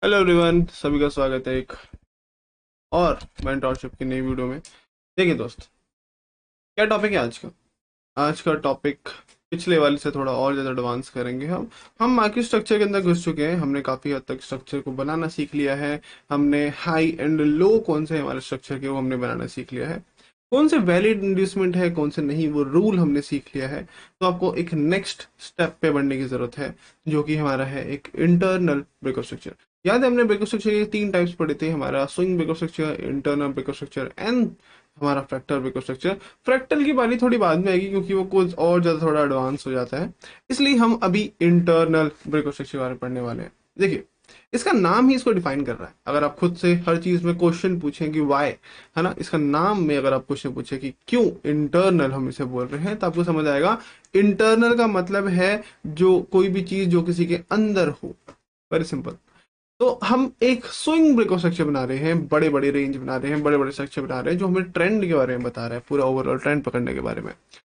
Hello everyone, सभी का स्वागत है एक और मेंटोरशिप की नई वीडियो में। देखिए दोस्त, क्या टॉपिक है आज का। आज का टॉपिक पिछले वाले से थोड़ा और ज़्यादा एडवांस करेंगे। हम मार्केट स्ट्रक्चर के अंदर घुस चुके हैं। हमने काफ़ी हद तक स्ट्रक्चर को बनाना सीख लिया है। हमने हाई एंड लो कौन से हमारे स्ट्रक्चर के वो हमने बनाना सीख लिया है। कौन से वैलिड इंड्यूसमेंट है, कौन से नहीं, वो रूल हमने सीख लिया है। तो आपको एक नेक्स्ट स्टेप पे बढ़ने की ज़रूरत है, जो कि हमारा है एक इंटरनल ब्रेकअप स्ट्रक्चर। याद है हमने ब्रेकअप स्ट्रक्चर के तीन टाइप्स पढ़े थे, हमारा swing breakup structure, internal breakup structure and हमारा फ्रैक्टल ब्रेकअप स्ट्रक्चर। फ्रैक्टल की बारी थोड़ी बाद में आएगी क्योंकि वो कुछ और ज़्यादा थोड़ा एडवांस हो जाता है। इसलिए हम अभी इंटरनल ब्रेकअप स्ट्रक्चर के बारे में पढ़ने वाले हैं। देखिए, इसका नाम ही इसको डिफाइन कर रहा है। अगर आप खुद से हर चीज में क्वेश्चन पूछें कि वाई, है ना, इसका नाम में अगर आप क्वेश्चन पूछे कि क्यों इंटरनल हम इसे बोल रहे हैं, तो आपको समझ आएगा। इंटरनल का मतलब है जो कोई भी चीज जो किसी के अंदर हो। Very simple. तो हम एक स्विंग ब्रेकअप स्ट्रक्चर बना रहे हैं, बड़े बड़े रेंज बना रहे हैं, बड़े बड़े स्ट्रक्चर बना रहे हैं जो हमें ट्रेंड के बारे में बता रहा है, पूरा ओवरऑल ट्रेंड पकड़ने के बारे में।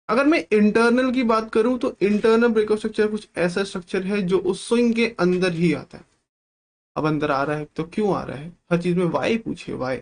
अगर मैं इंटरनल की बात करूं तो इंटरनल ब्रेकअप स्ट्रक्चर कुछ ऐसा स्ट्रक्चर है जो उस स्विंग के अंदर ही आता है। अब अंदर आ रहा है तो क्यों आ रहा है, हर चीज में वाई पूछिए, वाई।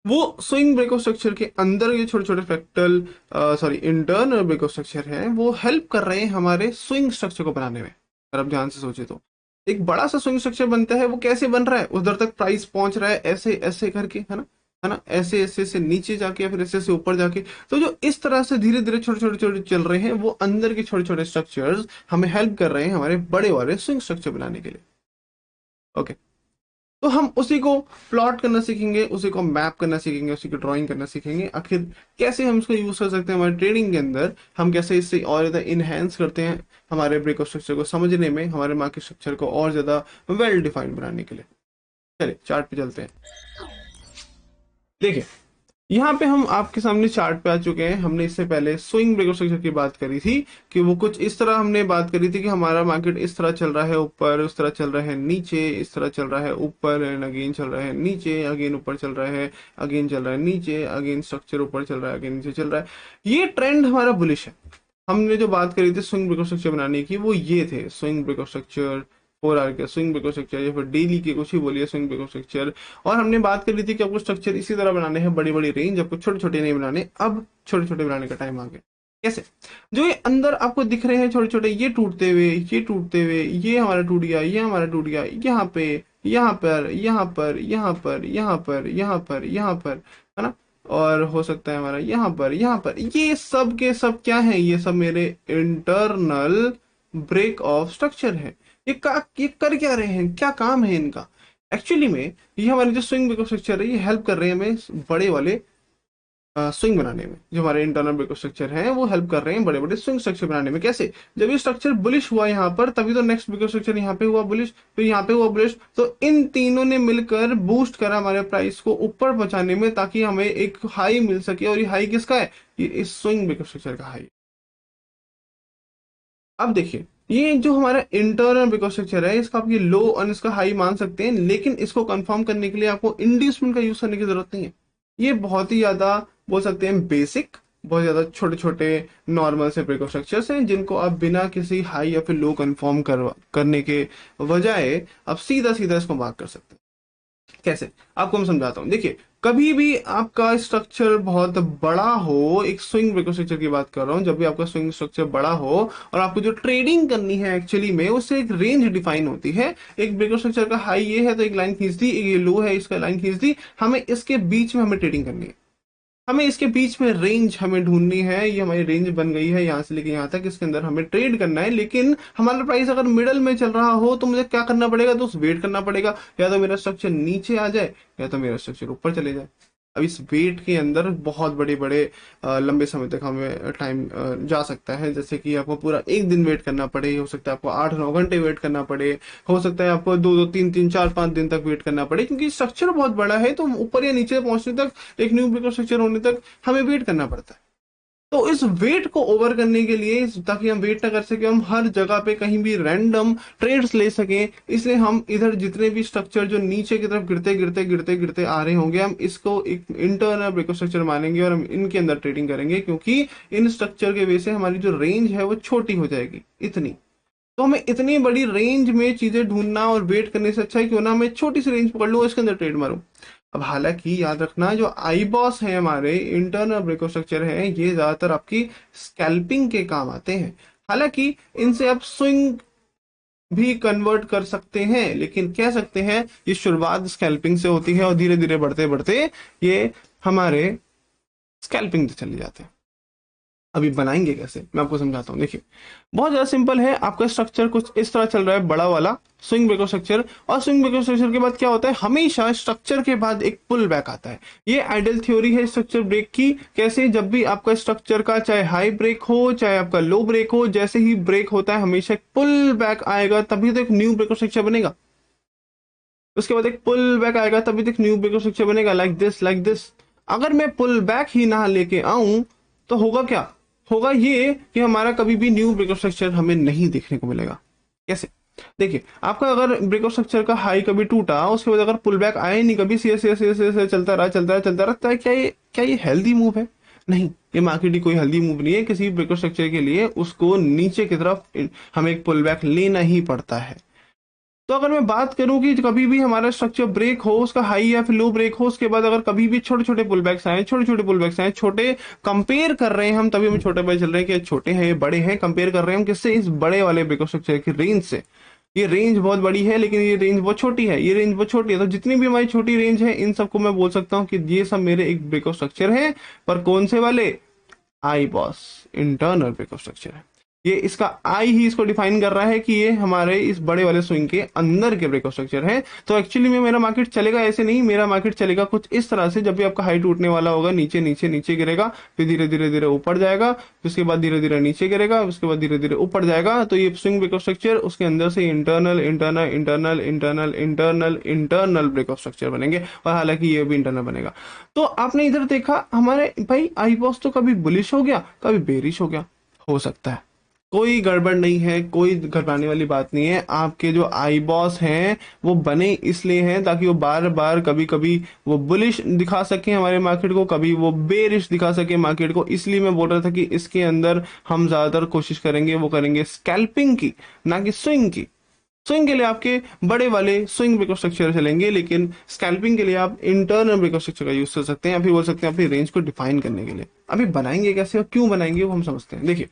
वो स्विंग ब्रेकअप स्ट्रक्चर के अंदर ये छोटे छोटे fractal, sorry, internal breakup structure हैं, वो हेल्प कर रहे हैं हमारे स्विंग स्ट्रक्चर को बनाने में। अगर आप ध्यान से सोचे तो एक बड़ा सा स्विंग स्ट्रक्चर बनता है, वो कैसे बन रहा है, उधर तक प्राइस पहुंच रहा है ऐसे ऐसे करके, है ना, ऐसे ऐसे से नीचे जाके या फिर ऐसे ऐसे ऊपर जाके। तो जो इस तरह से धीरे धीरे छोटे छोटे छोटे चल रहे हैं, वो अंदर के छोटे छोटे स्ट्रक्चर्स हमें हेल्प कर रहे हैं हमारे बड़े वाले स्विंग स्ट्रक्चर बनाने के लिए। ओके। तो हम उसी को प्लॉट करना सीखेंगे, उसी को मैप करना सीखेंगे, उसी की ड्राइंग करना सीखेंगे। आखिर कैसे हम इसको यूज कर सकते हैं हमारे ट्रेडिंग के अंदर, हम कैसे इससे और ज्यादा इनहेंस करते हैं हमारे ब्रेकअप स्ट्रक्चर को समझने में, हमारे मार्केट स्ट्रक्चर को और ज्यादा वेल डिफाइंड बनाने के लिए। चलिए चार्ट पे चलते हैं। देखिए, यहाँ पे हम आपके सामने चार्ट पे आ चुके हैं। हमने इससे पहले स्विंग ब्रेकअप स्ट्रक्चर की बात करी थी कि वो कुछ इस तरह हमने बात करी थी कि हमारा मार्केट इस तरह चल रहा है ऊपर, उस तरह चल रहा है नीचे, इस तरह चल रहा है ऊपर एंड अगेन चल रहा है नीचे, अगेन ऊपर चल रहा है, अगेन चल रहा है नीचे, अगेन स्ट्रक्चर ऊपर चल रहा है, अगेन नीचे चल रहा है। ये ट्रेंड हमारा बुलिश है। हमने जो बात करी थी स्विंग ब्रेकअप स्ट्रक्चर बनाने की, वो ये थे स्विंग ब्रेकअप स्ट्रक्चर, 4 आवर के स्विंग ब्रेकअप स्ट्रक्चर या फिर डेली के कुछ ही बोलिए स्विंग ब्रेकअप स्ट्रक्चर। और हमने बात करी थी कि आपको स्ट्रक्चर इसी तरह बनाने हैं, बड़ी बड़ी रेंज, आपको छोटे छोटे नहीं बनाने। अब छोटे छोटे बनाने का टाइम आ गया। कैसे? जो ये अंदर आपको दिख रहे हैं छोटे छोटे, ये टूटते हुए, ये टूटते हुए, ये हमारा टूट गया, ये हमारा टूट गया, यहाँ पे, यहाँ पर, यहाँ पर, यहाँ पर, यहाँ पर, यहाँ पर, यहाँ पर, है ना, और हो सकता है हमारा यहाँ पर, यहाँ पर। ये सब के सब क्या है, ये सब मेरे इंटरनल ब्रेक ऑफ स्ट्रक्चर है। ये कर क्या रहे हैं, क्या काम है इनका। एक्चुअली में ये हमारे जो स्विंग ब्रेक ऑफ स्ट्रक्चर है, ये हेल्प कर रहे हैं हमें बड़े वाले स्विंग बनाने में। जो हमारे इंटरनल ब्रेक ऑफ स्ट्रक्चर हैं वो हेल्प कर रहे हैं बड़े बड़े स्विंग स्ट्रक्चर बनाने में। कैसे? जब ये स्ट्रक्चर बुलिश हुआ यहाँ पर, तभी तो नेक्स्ट ब्रेक ऑफ स्ट्रक्चर यहाँ पे हुआ बुलिश, फिर यहाँ पे हुआ बुलिश। तो इन तीनों ने मिलकर बूस्ट करा हमारे प्राइस को ऊपर पहुंचाने में, ताकि हमें एक हाई मिल सके। और ये हाई किसका है? ये इस स्विंग ब्रेक ऑफ स्ट्रक्चर का हाई। अब देखिए, ये जो हमारा इंटरनल ब्रेक ऑफ स्ट्रक्चर है, इसका आप ये लो और इसका हाई मान सकते हैं, लेकिन इसको कंफर्म करने के लिए आपको इंड्यूसमेंट का यूज करने की जरूरत नहीं है। ये बहुत ही ज्यादा, बोल सकते हैं बेसिक, बहुत ज्यादा छोटे छोटे नॉर्मल से ब्रेक ऑफ स्ट्रक्चर्स हैं, जिनको आप बिना किसी हाई या फिर लो कंफर्म करने के बजाय आप सीधा सीधा इसको मार्क कर सकते हैं। कैसे? आपको मैं समझाता हूँ। देखिए, कभी भी आपका स्ट्रक्चर बहुत बड़ा हो, एक स्विंग ब्रेकअप स्ट्रक्चर की बात कर रहा हूँ, जब भी आपका स्विंग स्ट्रक्चर बड़ा हो और आपको जो ट्रेडिंग करनी है एक्चुअली में, उससे एक रेंज डिफाइन होती है। एक ब्रेकअप स्ट्रक्चर का हाई ये है तो एक लाइन खींच दी, एक ये लो है इसका लाइन खींच दी, हमें इसके बीच में हमें ट्रेडिंग करनी है। हमें इसके बीच में रेंज हमें ढूंढनी है। ये हमारी रेंज बन गई है यहाँ से लेके यहाँ तक, इसके अंदर हमें ट्रेड करना है। लेकिन हमारा प्राइस अगर मिडल में चल रहा हो तो मुझे क्या करना पड़ेगा? तो वेट करना पड़ेगा, या तो मेरा स्ट्रक्चर नीचे आ जाए या तो मेरा स्ट्रक्चर ऊपर चले जाए। अब इस वेट के अंदर बहुत बड़े बड़े लंबे समय तक हमें टाइम जा सकता है। जैसे कि आपको पूरा एक दिन वेट करना पड़े, हो सकता है आपको 8-9 घंटे वेट करना पड़े, हो सकता है आपको 2-2 3-3 4-5 दिन तक वेट करना पड़े, क्योंकि स्ट्रक्चर बहुत बड़ा है। तो ऊपर या नीचे पहुंचने तक, एक न्यू ब्रेकअप स्ट्रक्चर होने तक हमें वेट करना पड़ता है। तो इस वेट को ओवर करने के लिए, ताकि हम वेट ना कर सके, हम हर जगह पे कहीं भी रैंडम ट्रेड्स ले सकें, इसलिए हम इधर जितने भी स्ट्रक्चर जो नीचे की तरफ गिरते गिरते गिरते गिरते आ रहे होंगे, हम इसको एक इंटरनल ब्रेकअप स्ट्रक्चर मानेंगे और हम इनके अंदर ट्रेडिंग करेंगे, क्योंकि इन स्ट्रक्चर के वजह से हमारी जो रेंज है वो छोटी हो जाएगी, इतनी। तो हमें इतनी बड़ी रेंज में चीजें ढूंढना और वेट करने से अच्छा है क्यों ना मैं छोटी सी रेंज पकड़ लूँ, इसके अंदर ट्रेड मारूं। अब हालांकि याद रखना, जो आई बॉस है, हमारे इंटरनल ब्रेक स्ट्रक्चर है, ये ज्यादातर आपकी स्कैल्पिंग के काम आते हैं। हालांकि इनसे आप स्विंग भी कन्वर्ट कर सकते हैं, लेकिन कह सकते हैं ये शुरुआत स्कैल्पिंग से होती है और धीरे धीरे बढ़ते बढ़ते ये हमारे स्कैल्पिंग से चले जाते हैं। अभी बनाएंगे कैसे, मैं आपको समझाता हूँ। देखिए, बहुत ज्यादा सिंपल है। आपका स्ट्रक्चर कुछ इस तरह चल रहा है, बड़ा वाला स्विंग ब्रेकर स्ट्रक्चर। और स्विंग ब्रेकर स्ट्रक्चर के बाद क्या होता है, हमेशा स्ट्रक्चर के बाद एक पुल बैक आता है। ये आइडल थ्योरी है स्ट्रक्चर ब्रेक की। कैसे, जब भी आपका स्ट्रक्चर का चाहे हाई ब्रेक हो चाहे आपका लो ब्रेक हो, जैसे ही ब्रेक होता है हमेशा एक पुल बैक आएगा, तभी तो एक न्यू ब्रेकर स्ट्रक्चर बनेगा। उसके बाद एक पुल बैक आएगा, तभी तो एक न्यू ब्रेकर स्ट्रक्चर बनेगा, लाइक दिस लाइक दिस। अगर मैं पुल बैक ही ना लेके आऊं तो होगा क्या, होगा ये कि हमारा कभी भी न्यू ब्रेकर स्ट्रक्चर हमें नहीं देखने को मिलेगा। कैसे, देखिए, आपका अगर ब्रेकर स्ट्रक्चर का हाई कभी टूटा, उसके बाद अगर पुल बैक आए नहीं कभी, सी चलता रहा चलता रहा चलता रहा, तो क्या ये हेल्दी मूव है? नहीं, ये मार्केट ही कोई हेल्दी मूव नहीं है। किसी ब्रेकर स्ट्रक्चर के लिए उसको नीचे की तरफ हमें एक पुल बैक लेना ही पड़ता है। तो अगर मैं बात करूं कि कभी भी हमारा स्ट्रक्चर ब्रेक हो, उसका हाई या फिर लो ब्रेक हो, उसके बाद अगर कभी भी छोटे छोटे पुल बैक्स आए, छोटे छोटे पुल बैक्स आए, छोटे कंपेयर कर रहे हैं हम, तभी हम छोटे पे चल रहे हैं कि छोटे हैं ये बड़े हैं, कंपेयर कर रहे हैं हम किससे, इस बड़े वाले ब्रेक स्ट्रक्चर की रेंज से। ये रेंज बहुत बड़ी है लेकिन ये रेंज बहुत छोटी है, ये रेंज बहुत छोटी है। तो जितनी भी हमारी छोटी रेंज है, इन सबको मैं बोल सकता हूँ कि ये सब मेरे एक ब्रेक स्ट्रक्चर है। पर कौन से वाले, आई बॉस इंटरनल ब्रेकअप स्ट्रक्चर है। ये इसका आई ही इसको डिफाइन कर रहा है कि ये हमारे इस बड़े वाले स्विंग के अंदर के ब्रेकअप स्ट्रक्चर है। तो एक्चुअली में मेरा मार्केट चलेगा ऐसे नहीं, मेरा मार्केट चलेगा कुछ इस तरह से। जब भी आपका हाई टूटने वाला होगा, नीचे नीचे नीचे गिरेगा, फिर धीरे धीरे धीरे ऊपर जाएगा, उसके बाद धीरे धीरे नीचे गिरेगा, उसके बाद धीरे धीरे ऊपर जाएगा। तो ये स्विंग ब्रेकअप स्ट्रक्चर, उसके अंदर से internal internal internal internal internal internal breakup structure बनेंगे, और हालांकि ये भी इंटरनल बनेगा। तो आपने इधर देखा, हमारे भाई आई बॉस तो कभी बुलिश हो गया, कभी बेरिश हो सकता है। कोई गड़बड़ नहीं है, कोई घबराने वाली बात नहीं है। आपके जो आई बॉस हैं वो बने इसलिए हैं ताकि वो बार बार कभी कभी वो बुलिश दिखा सके हमारे मार्केट को, कभी वो बेरिश दिखा सके मार्केट को। इसलिए मैं बोल रहा था कि इसके अंदर हम ज्यादातर कोशिश करेंगे, वो करेंगे स्कैल्पिंग की, ना कि स्विंग की। स्विंग के लिए आपके बड़े वाले स्विंग ब्रेकअप स्ट्रक्चर चलेंगे, लेकिन स्कैल्पिंग के लिए आप इंटरनल ब्रेकअप स्ट्रक्चर का यूज कर सकते हैं, या फिर बोल सकते हैं अपनी रेंज को डिफाइन करने के लिए। अभी बनाएंगे कैसे और क्यों बनाएंगे वो हम समझते हैं। देखिए,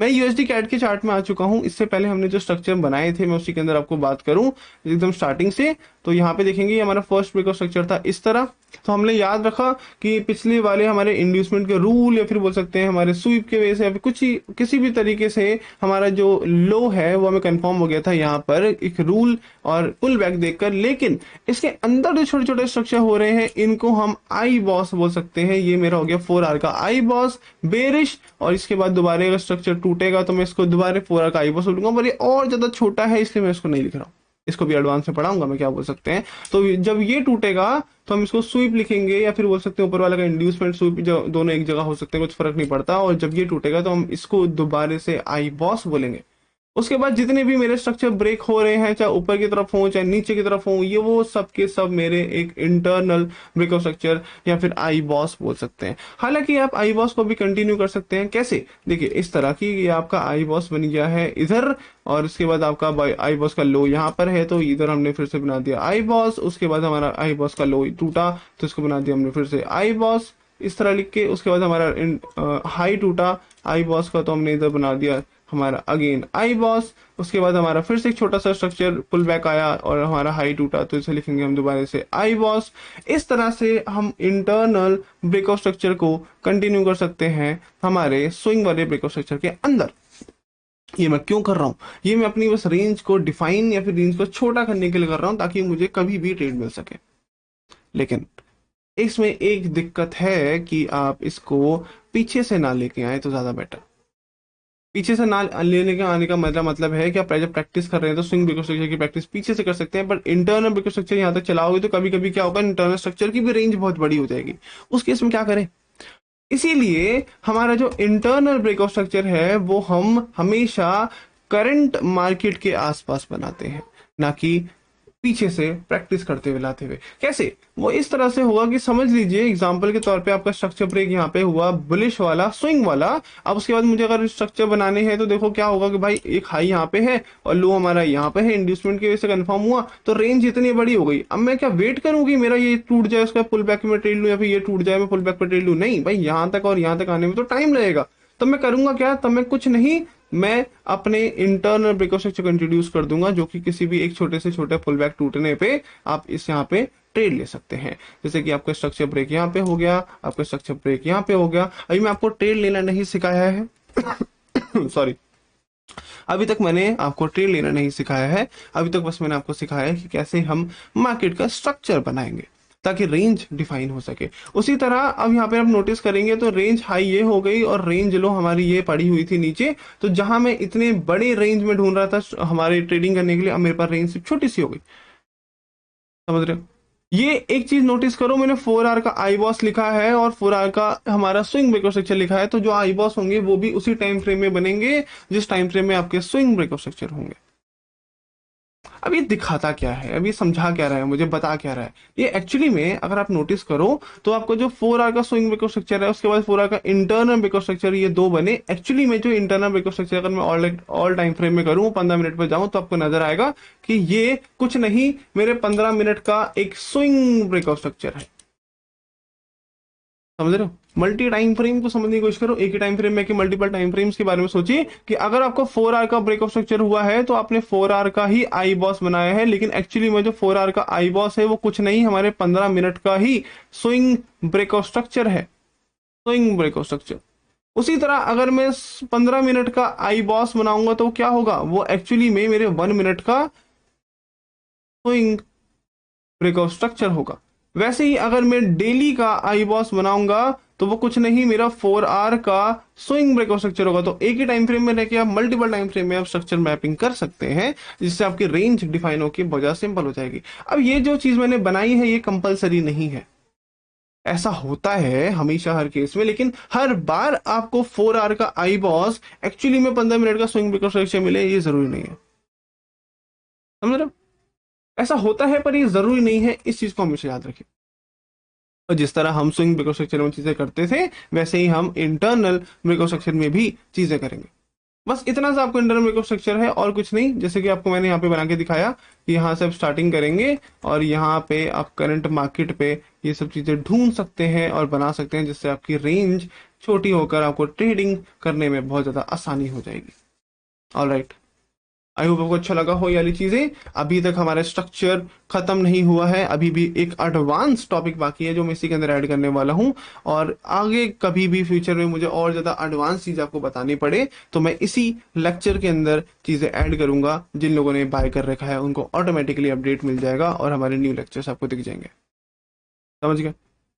मैं यूएसडी कैट के चार्ट में आ चुका हूं। इससे पहले हमने जो स्ट्रक्चर बनाए थे, मैं उसी के अंदर आपको बात करूं एकदम स्टार्टिंग से, तो यहाँ पे देखेंगे हमारा फर्स्ट ब्रेकअप स्ट्रक्चर था इस तरह। तो हमने याद रखा कि पिछले वाले हमारे इंड्यूसमेंट के रूल, या फिर बोल सकते हैं हमारे स्वीप के वजह से, या फिर कुछ ही किसी भी तरीके से हमारा जो लो है वो हमें कंफर्म हो गया था यहाँ पर एक रूल और पुल बैक देखकर। लेकिन इसके अंदर जो छोटे छोटे स्ट्रक्चर हो रहे हैं, इनको हम आई बॉस बोल सकते हैं। ये मेरा हो गया 4 आवर का आई बॉस बेरिश, और इसके बाद दोबारा अगर स्ट्रक्चर टूटेगा तो मैं इसको दोबारा 4 आवर का आई बॉस बोलूंगा। पर ये और ज्यादा छोटा है इसलिए मैं इसको नहीं लिख रहा हूँ, इसको भी एडवांस में पढ़ाऊंगा मैं, क्या बोल सकते हैं। तो जब ये टूटेगा तो हम इसको स्वीप लिखेंगे, या फिर बोल सकते हैं ऊपर वाला का इंड्यूसमेंट स्वीप, जो दोनों एक जगह हो सकते हैं, कुछ फर्क नहीं पड़ता। और जब ये टूटेगा तो हम इसको दोबारा से आई बॉस बोलेंगे। उसके बाद जितने भी मेरे स्ट्रक्चर ब्रेक हो रहे हैं, चाहे ऊपर की तरफ हो चाहे नीचे की तरफ हो, ये वो सब के सब मेरे एक इंटरनल ब्रेकअप स्ट्रक्चर या फिर आई बॉस बोल सकते हैं। हालांकि आप आई बॉस को भी कंटिन्यू कर सकते हैं। कैसे, देखिए इस तरह की, ये आपका आई बॉस बन गया है इधर, और इसके बाद आपका आई बॉस का लो यहाँ पर है, तो इधर हमने फिर से बना दिया आई बॉस। उसके बाद हमारा आई बॉस का लो टूटा तो इसको बना दिया हमने फिर से आई बॉस, इस तरह लिख के। उसके बाद हमारा हाई टूटा आई बॉस का, तो हमने इधर बना दिया हमारा अगेन आई बॉस। उसके बाद हमारा फिर से एक छोटा सा स्ट्रक्चर पुल बैक आया और हमारा हाई टूटा, तो इसे लिखेंगे हम दोबारा से आई बॉस। इस तरह से हम इंटरनल ब्रेकआउट स्ट्रक्चर को कंटिन्यू कर सकते हैं हमारे स्विंग वाले ब्रेकआउट स्ट्रक्चर के अंदर। ये मैं क्यों कर रहा हूँ, ये मैं अपनी बस रेंज को डिफाइन या फिर रेंज को छोटा करने के लिए कर रहा हूँ, ताकि मुझे कभी भी ट्रेड मिल सके। लेकिन इसमें एक दिक्कत है कि आप इसको पीछे से ना लेके आए तो ज्यादा बेटर। पीछे से ना लेने के आने का मतलब है कि आप जब प्रैक्टिस कर रहे हैं तो स्विंग ब्रेकअप स्ट्रक्चर की प्रैक्टिस पीछे से कर सकते हैं, बट इंटरनल ब्रेकअप स्ट्रक्चर यहाँ तक चलाओगे तो कभी कभी क्या होगा, इंटरनल स्ट्रक्चर की भी रेंज बहुत बड़ी हो जाएगी। उस केस में क्या करें, इसीलिए हमारा जो इंटरनल ब्रेकअप स्ट्रक्चर है वो हम हमेशा करंट मार्केट के आसपास बनाते हैं, ना कि पीछे से प्रैक्टिस करते हुए लाते हुए। कैसे? वो इस तरह से होगा कि समझ लीजिए एग्जांपल के तौर पे आपका स्ट्रक्चर ब्रेक यहाँ पे हुआ बुलिश वाला, स्विंग वाला। अब उसके बाद मुझे अगर स्ट्रक्चर बनाने हैं तो देखो क्या होगा कि भाई एक हाई यहाँ पे है और लो हमारा यहाँ पे है, इंड्यूसमेंट की वजह से कंफर्म हुआ, तो रेंज इतनी बड़ी हो गई। अब मैं क्या वेट करूंगी मेरा ये टूट जाए, उसका पुल बैक में ट्रेड लूं, या फिर ये टूट जाए मैं पुल बैक पर ट्रेड लूं? नहीं भाई, यहाँ तक और यहाँ तक आने में तो टाइम लगेगा। तो मैं करूंगा क्या? तब मैं कुछ नहीं, मैं अपने इंटरनल ब्रेक स्ट्रक्चर को इंट्रोड्यूस कर दूंगा, जो कि किसी भी एक छोटे से छोटे पुल बैक टूटने पे आप इस यहाँ पे ट्रेड ले सकते हैं। जैसे कि आपका स्ट्रक्चर ब्रेक यहाँ पे हो गया, आपका स्ट्रक्चर ब्रेक यहाँ पे हो गया। अभी मैं आपको ट्रेड लेना नहीं सिखाया है सॉरी, अभी तक मैंने आपको ट्रेड लेना नहीं सिखाया है। अभी तक बस मैंने आपको सिखाया है कि कैसे हम मार्केट का स्ट्रक्चर बनाएंगे ताकि रेंज डिफाइन हो सके। उसी तरह अब यहाँ पे आप नोटिस करेंगे तो रेंज हाई ये हो गई और रेंज लो हमारी ये पड़ी हुई थी नीचे। तो जहां मैं इतने बड़े रेंज में ढूंढ रहा था हमारे ट्रेडिंग करने के लिए, अब मेरे पास रेंज सिर्फ छोटी सी हो गई। समझ रहे हो? ये एक चीज नोटिस करो, मैंने 4 आवर का आई बॉस लिखा है और 4 आवर का हमारा स्विंग ब्रेक स्ट्रक्चर लिखा है। तो जो आई बॉस होंगे वो भी उसी टाइम फ्रेम में बनेंगे जिस टाइम फ्रेम में आपके स्विंग ब्रेक स्ट्रक्चर होंगे। अब ये दिखाता क्या है, अब ये समझा क्या रहा है, मुझे बता क्या रहा है? ये एक्चुअली में अगर आप नोटिस करो तो आपको जो 4 आवर का स्विंग ब्रेक स्ट्रक्चर है, उसके बाद 4 आवर का इंटरनल ब्रेक स्ट्रक्चर, ये दो बने। एक्चुअली में जो इंटरनल ब्रेक स्ट्रक्चर अगर मैं ऑल टाइम फ्रेम में करूं, 15 मिनट पर जाऊं, तो आपको नजर आएगा कि ये कुछ नहीं, मेरे 15 मिनट का एक स्विंग ब्रेक स्ट्रक्चर है। समझ रहे हो? मल्टी टाइम फ्रेम को समझने की कोशिश करो, एक ही टाइम फ्रेम में कि मल्टीपल टाइम फ्रेम्स के बारे में सोचिए कि अगर आपको 4 आवर का ब्रेक स्ट्रक्चर हुआ है तो आपने 4 आवर का ही आई बॉस बनाया है, लेकिन एक्चुअली में जो 4 आवर का आई बॉस है वो कुछ नहीं, हमारे 15 मिनट का ही स्विंग ब्रेक स्ट्रक्चर है, स्विंग ब्रेक स्ट्रक्चर। उसी तरह अगर मैं 15 मिनट का आई बॉस बनाऊंगा तो क्या होगा? वो एक्चुअली में मेरे 1 मिनट का स्विंग ब्रेक स्ट्रक्चर होगा। वैसे ही अगर मैं डेली का आई बॉस बनाऊंगा तो वो कुछ नहीं, मेरा 4 आवर का स्विंग ब्रेक स्ट्रक्चर होगा। तो एक ही टाइम फ्रेम में रहकर आप मल्टीपल टाइम फ्रेम में आप स्ट्रक्चर मैपिंग कर सकते हैं, जिससे आपकी रेंज डिफाइन होकर बहुत सिंपल हो जाएगी। अब ये जो चीज मैंने बनाई है ये कंपलसरी नहीं है, ऐसा होता है हमेशा हर केस में, लेकिन हर बार आपको 4 आवर का आई बॉस एक्चुअली में 15 मिनट का स्विंग ब्रेक स्ट्रक्चर मिले ये जरूरी नहीं है। समझ रहे हो? ऐसा होता है पर ये जरूरी नहीं है, इस चीज को हमेशा याद रखिए। और जिस तरह हम स्विंग ब्रेक स्ट्रक्चर में चीजें करते थे वैसे ही हम इंटरनल ब्रेक स्ट्रक्चर में भी चीजें करेंगे। बस इतना सा आपको इंटरनल ब्रेक स्ट्रक्चर है और कुछ नहीं। जैसे कि आपको मैंने यहाँ पे बना के दिखाया कि यहाँ से आप स्टार्टिंग करेंगे और यहाँ पे आप करंट मार्केट पे ये सब चीजें ढूंढ सकते हैं और बना सकते हैं, जिससे आपकी रेंज छोटी होकर आपको ट्रेडिंग करने में बहुत ज्यादा आसानी हो जाएगी। ऑलराइट, आई होप आपको अच्छा लगा हो ये वाली चीजें। अभी तक हमारा स्ट्रक्चर खत्म नहीं हुआ है, अभी भी एक एडवांस टॉपिक बाकी है जो मैं इसी के अंदर ऐड करने वाला हूं। और आगे कभी भी फ्यूचर में मुझे और ज्यादा एडवांस चीज आपको बतानी पड़े तो मैं इसी लेक्चर के अंदर चीजें ऐड करूंगा। जिन लोगों ने बाय कर रखा है उनको ऑटोमेटिकली अपडेट मिल जाएगा और हमारे न्यू लेक्चर्स आपको दिख जाएंगे। समझ गए?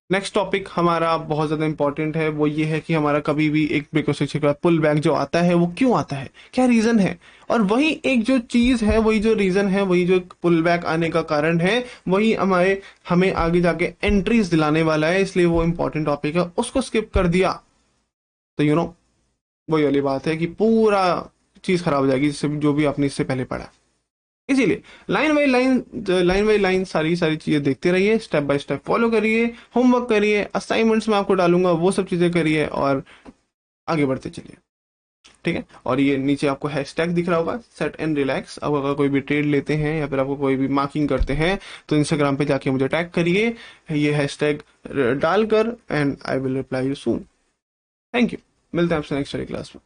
नेक्स्ट टॉपिक हमारा बहुत ज्यादा इंपॉर्टेंट है, वो ये है कि हमारा कभी भी एक ब्रेक स्ट्रक्चर का पुल बैक जो आता है वो क्यों आता है, क्या रीजन है। और वही एक जो चीज है, वही जो रीजन है, वही जो पुल बैक आने का कारण है, वही हमें आगे जाके एंट्रीज दिलाने वाला है। इसलिए वो इंपॉर्टेंट टॉपिक है, उसको स्किप कर दिया तो वही वाली बात है कि पूरा चीज खराब हो जाएगी, जिससे जो भी आपने इससे पहले पढ़ा। इसीलिए लाइन बाई लाइन सारी सारी चीजें देखते रहिए, स्टेप बाय स्टेप फॉलो करिए, होमवर्क करिए, असाइनमेंट्स में आपको डालूंगा वो सब चीजें करिए और आगे बढ़ते चलिए। ठीक है? और ये नीचे आपको हैशटैग दिख रहा होगा, सेट एंड रिलैक्स। अब अगर कोई भी ट्रेड लेते हैं या फिर आपको कोई भी मार्किंग करते हैं तो इंस्टाग्राम पे जाके मुझे टैग करिए ये हैशटैग डालकर, and I will reply you soon. Thank you, मिलते हैं आपसे नेक्स्ट क्लास में।